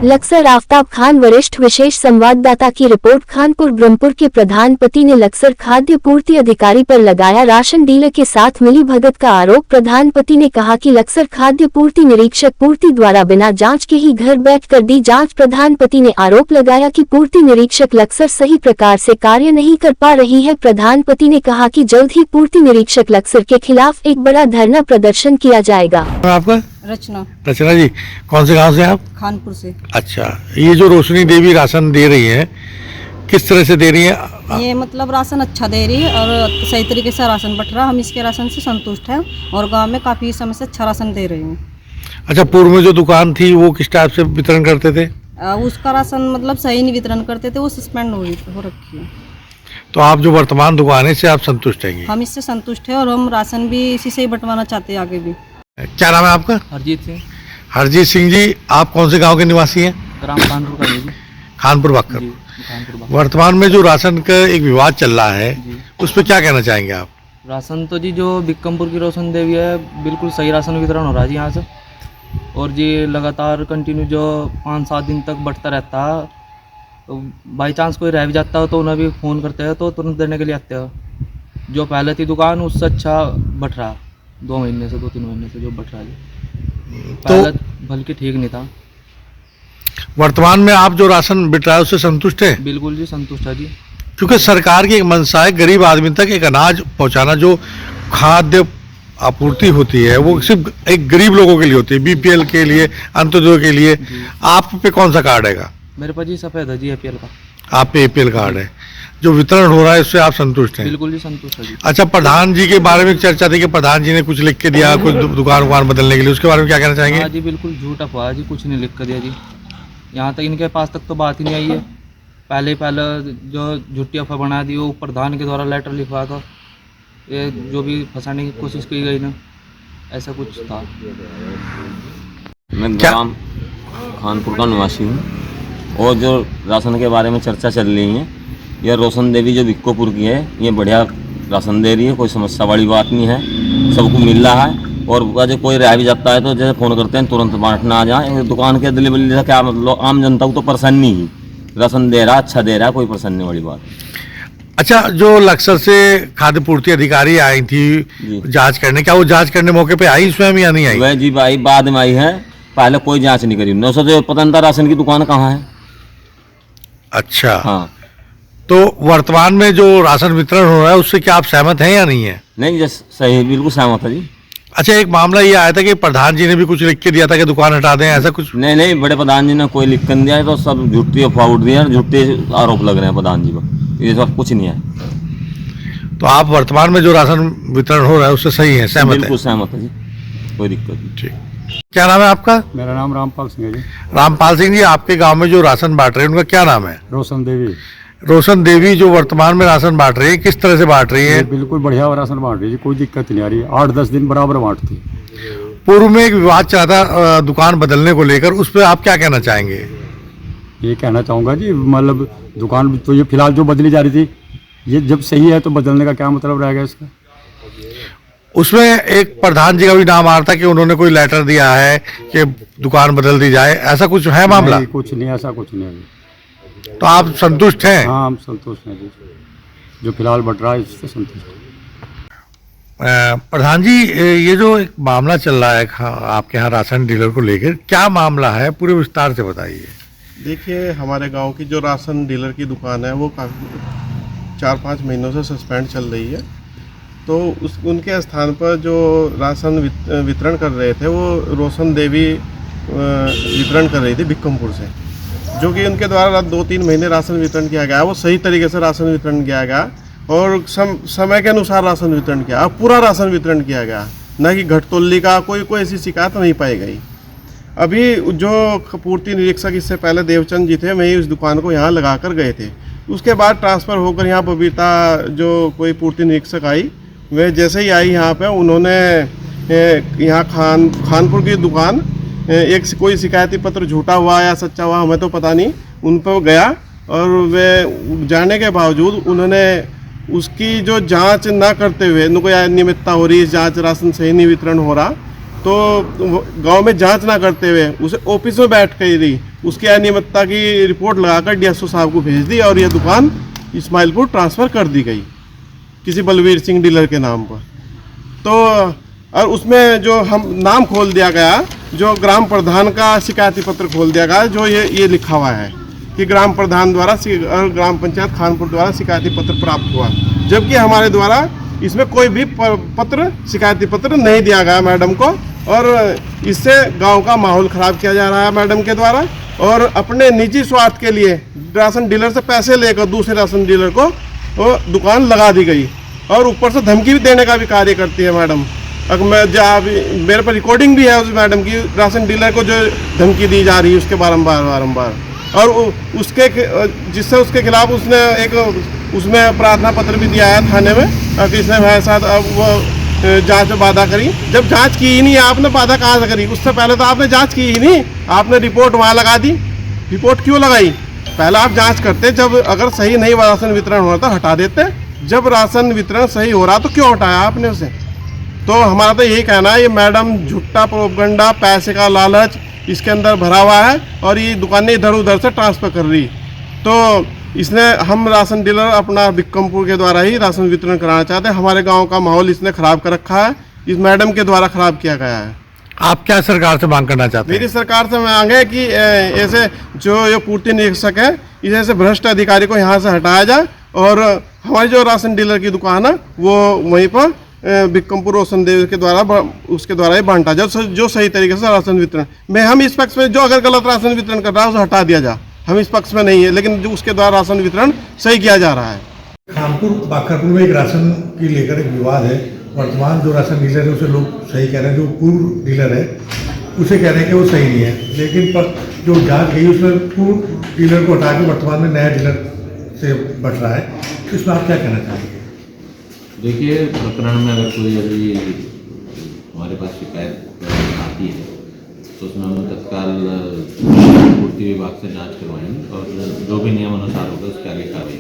लक्सर आफ्ताब खान वरिष्ठ विशेष संवाददाता की रिपोर्ट। खानपुर ब्रह्मपुर के प्रधानपति ने लक्सर खाद्य पूर्ति अधिकारी पर लगाया राशन डीलर के साथ मिलीभगत का आरोप। प्रधानपति ने कहा कि लक्सर खाद्य पूर्ति निरीक्षक पूर्ति द्वारा बिना जांच के ही घर बैठकर दी जांच। प्रधानपति ने आरोप लगाया कि पूर्ति निरीक्षक लक्सर सही प्रकार से कार्य नहीं कर पा रही है। प्रधानपति ने कहा कि जल्द ही पूर्ति निरीक्षक लक्सर के खिलाफ एक बड़ा धरना प्रदर्शन किया जाएगा। आपका रचना जी, कौन से गांव से आप? खानपुर से। अच्छा, ये जो रोशनी देवी राशन दे रही है, किस तरह से दे रही है? ये मतलब राशन अच्छा दे रही है और सही तरीके से राशन बट रहा। हम इसके राशन से संतुष्ट हैं और गांव में काफ़ी समय से अच्छा राशन दे रही हैं। अच्छा, पूर्व में जो दुकान थी वो किस टाइप से वितरण करते थे? उसका राशन मतलब सही नहीं वितरण करते थे, वो सस्पेंड हो रखी है। तो आप जो वर्तमान दुकान है इससे आप संतुष्ट हैं? हम इससे संतुष्ट हैं और हम राशन भी इसी से ही बंटवाना चाहते हैं आगे भी। क्या नाम है आपका? हरजीत सिंह। हरजीत सिंह जी, आप कौन से गांव के निवासी हैं? ग्राम खानपुर का जी। खानपुर बक्कर। वर्तमान में जो राशन का एक विवाद चल रहा है उस पर क्या कहना चाहेंगे आप? राशन तो जी जो बिक्रमपुर की रोशन देवी है, बिल्कुल सही राशन वितरण हो रहा है जी यहाँ से। और जी लगातार कंटिन्यू जो 5-7 दिन तक बढ़ता रहता है। तो बाई चांस कोई रह भी जाता हो तो उन्हें भी फ़ोन करते हैं तो तुरंत देने के लिए आते हो। जो पहले थी दुकान उससे अच्छा बढ़ रहा 2-3 महीने से जो बढ़ रहा है। पहले बल्कि ठीक नहीं था। वर्तमान में आप जो राशन बिट रहा है उससे संतुष्ट है? बिल्कुल जी संतुष्ट है जी। क्योंकि सरकार की एक मंशा है गरीब आदमी तक एक अनाज पहुंचाना। जो खाद्य आपूर्ति होती है वो सिर्फ एक गरीब लोगों के लिए होती है, बीपीएल के लिए, अंत्योदय के लिए। आप पे कौन सा कार्ड है? मेरे पास जी सफ़ेद है जी, एपीएल का। आप पे एपीएल कार्ड है। जो वितरण हो रहा है उससे आप संतुष्ट हैं? बिल्कुल जी संतुष्ट है जी। अच्छा, प्रधान जी के बारे में चर्चा थी कि प्रधान जी ने कुछ लिख के दिया कुछ दुकान बदलने के लिए, उसके बारे में क्या कहना चाहेंगे? हाँ जी, बिल्कुल झूठ अफवाह जी, कुछ नहीं लिख कर दिया जी। यहाँ तक इनके पास तक तो बात ही नहीं आई है। पहले जो झूठी अफवाह बना दी वो प्रधान के द्वारा लेटर लिखवा था। ये जो भी फंसाने की कोशिश की गई ना, ऐसा कुछ था। मैं ग्राम खानपुर का निवासी हूँ और जो राशन के बारे में चर्चा चल रही है, यह रोशन देवी जो बिक्कोपुर की है, ये बढ़िया राशन दे रही है, कोई समस्या वाली बात नहीं है, सबको मिल रहा है। और जो कोई रह भी जाता है तो जैसे फ़ोन करते हैं तुरंत बांटना आ जाए। दुकान के डिलीवरी से क्या मतलब, आम जनता को तो परेशानी ही। राशन दे रहा, अच्छा दे रहा है, कोई परेशानी वाली बात। अच्छा, जो लक्सर से खाद्य पूर्ति अधिकारी आई थी जांच करने, क्या वो जांच करने मौके पे आई स्वयं या नहीं आई? वह जी भाई बाद में आई है, पहले कोई जांच नहीं करी। 900 जो पता नहीं था राशन की दुकान कहाँ है। अच्छा हाँ, तो वर्तमान में जो राशन वितरण हो रहा है उससे क्या आप सहमत हैं या नहीं है? नहीं सही, बिल्कुल सहमत है जी। अच्छा, एक मामला ये आया था कि प्रधान जी ने भी कुछ लिख के दिया था कि दुकान हटा दें, ऐसा कुछ? नहीं, बड़े प्रधान जी ने कोई लिख कर दिया है तो सब झूठी अफवाह उठ रही है, झूठे आरोप लग रहे हैं प्रधान जी पर। ये सब कुछ नहीं है। तो आप वर्तमान में जो राशन वितरण हो रहा है उससे सही है, सहमत? बिल्कुल सहमत है जी, कोई दिक्कत नहीं। ठीक। क्या नाम है आपका? मेरा नाम रामपाल सिंह है जी। रामपाल सिंह जी, आपके गांव में जो राशन बांट रहे हैं उनका क्या नाम है? रोशन देवी। रोशन देवी जो वर्तमान में राशन बांट रही है, किस तरह से बांट रही है? बिल्कुल बढ़िया राशन बांट रही है, कोई दिक्कत नहीं आ रही। 8-10 दिन बराबर बांटती। पूर्व में एक विवाद चला था दुकान बदलने को लेकर, उस पर आप क्या कहना चाहेंगे? ये कहना चाहूँगा जी, मतलब दुकान तो ये फिलहाल जो बदली जा रही थी, ये जब सही है तो बदलने का क्या मतलब रहेगा इसका? उसमें एक प्रधान जी का भी नाम आ रहा था कि उन्होंने कोई लेटर दिया है कि दुकान बदल दी जाए, ऐसा कुछ है मामला? कुछ नहीं, ऐसा कुछ नहीं है। तो आप संतुष्ट हैं? हाँ, हम संतुष्ट हैं जी, जो फिलहाल बढ़ रहा है इससे संतुष्ट हैं। प्रधान जी, ये जो एक मामला चल रहा है आपके यहाँ राशन डीलर को लेकर, क्या मामला है, पूरे विस्तार से बताइए। देखिए, हमारे गांव की जो राशन डीलर की दुकान है वो काफ़ी 4-5 महीनों से सस्पेंड चल रही है। तो उनके स्थान पर जो राशन वितरण कर रहे थे वो रोशन देवी वितरण कर रही थी बिक्रमपुर से, जो कि उनके द्वारा 2-3 महीने राशन वितरण किया गया। वो सही तरीके से राशन वितरण किया गया और समय के अनुसार राशन वितरण किया, पूरा राशन वितरण किया गया, न कि घटतोली का कोई ऐसी शिकायत नहीं पाई गई। अभी जो पूर्ति निरीक्षक इससे पहले देवचंद जी थे, वही उस दुकान को यहाँ लगा कर गए थे। उसके बाद ट्रांसफ़र होकर यहाँ बबीता जो कोई पूर्ति निरीक्षक आई, वे जैसे ही आई यहाँ पे उन्होंने यहाँ खानपुर की दुकान एक कोई शिकायती पत्र झूठा हुआ या सच्चा हुआ हमें तो पता नहीं, उन पर गया और वे जाने के बावजूद उन्होंने उसकी जो जांच ना करते हुए, उनको अनियमितता हो रही, जांच राशन सही नहीं वितरण हो रहा, तो गांव में जांच ना करते हुए उसे ऑफिस में बैठ कर ही उसकी अनियमितता की रिपोर्ट लगाकर डीएसओ साहब को भेज दी और यह दुकान इस्माइलपुर ट्रांसफ़र कर दी गई किसी बलवीर सिंह डीलर के नाम पर। तो और उसमें जो हम नाम खोल दिया गया, जो ग्राम प्रधान का शिकायती पत्र खोल दिया गया, जो ये लिखा हुआ है कि ग्राम प्रधान द्वारा और ग्राम पंचायत खानपुर द्वारा शिकायती पत्र प्राप्त हुआ, जबकि हमारे द्वारा इसमें कोई भी पत्र शिकायती पत्र नहीं दिया गया मैडम को। और इससे गांव का माहौल ख़राब किया जा रहा है मैडम के द्वारा, और अपने निजी स्वार्थ के लिए राशन डीलर से पैसे लेकर दूसरे राशन डीलर को वो दुकान लगा दी गई, और ऊपर से धमकी भी देने का भी कार्य करती है मैडम। अगर मैं मेरे पर रिकॉर्डिंग भी है उस मैडम की, राशन डीलर को जो धमकी दी जा रही है उसके बारंबार, और उसके जिससे उसके खिलाफ उसने एक उसमें प्रार्थना पत्र भी दिया है थाने में कि इसने हमारे साथ अब वो जांच में बाधा करी। जब जांच की ही नहीं, आपने बाधा कहाँ से करी? उससे पहले तो आपने जांच की ही नहीं, आपने रिपोर्ट वहाँ लगा दी। रिपोर्ट क्यों लगाई? पहले आप जांच करते, जब अगर सही नहीं राशन वितरण हो रहा तो हटा देते। जब राशन वितरण सही हो रहा तो क्यों हटाया आपने उसे? तो हमारा तो यही कहना है, ये मैडम झूठा प्रोपगंडा, पैसे का लालच इसके अंदर भरा हुआ है और ये दुकानें इधर उधर से ट्रांसफ़र कर रही। तो इसने हम राशन डीलर अपना बिक्रमपुर के द्वारा ही राशन वितरण कराना चाहते हैं। हमारे गांव का माहौल इसने ख़राब कर रखा है, इस मैडम के द्वारा ख़राब किया गया है। आप क्या सरकार से मांग करना चाहते हैं? मेरी सरकार से मांग है कि ऐसे जो ये पूर्ति निरीक्षक है, इस ऐसे भ्रष्ट अधिकारी को यहाँ से हटाया जाए और हमारी जो राशन डीलर की दुकान है वो वहीं पर बिक्रमपुर रोशन देव के द्वारा उसके द्वारा ही बांटा जाए, जो सही तरीके से राशन वितरण में। हम इस पक्ष में जो अगर गलत राशन वितरण कर रहा है उसे हटा दिया जाए, हम इस पक्ष में नहीं है, लेकिन जो उसके द्वारा राशन वितरण सही किया जा रहा है। खानपुर बाखरपुर में एक राशन की लेकर एक विवाद है। वर्तमान जो राशन डीलर है उसे लोग सही कह रहे हैं, जो पूर्व डीलर है उसे कह रहे हैं कि वो सही नहीं है, लेकिन पर जो जांच गई उसमें पूर्व डीलर को हटा के वर्तमान में नया डीलर से बट रहा है। तो इसमें आप क्या कहना चाहेंगे? देखिए, प्रकरण में अगर कोई यदि हमारे पास शिकायत आती है तो उसमें हम तत्काल पूर्ति विभाग से जांच करवाएंगे और जो भी नियम अनुसार होगा उसके आगे कार्रवाई।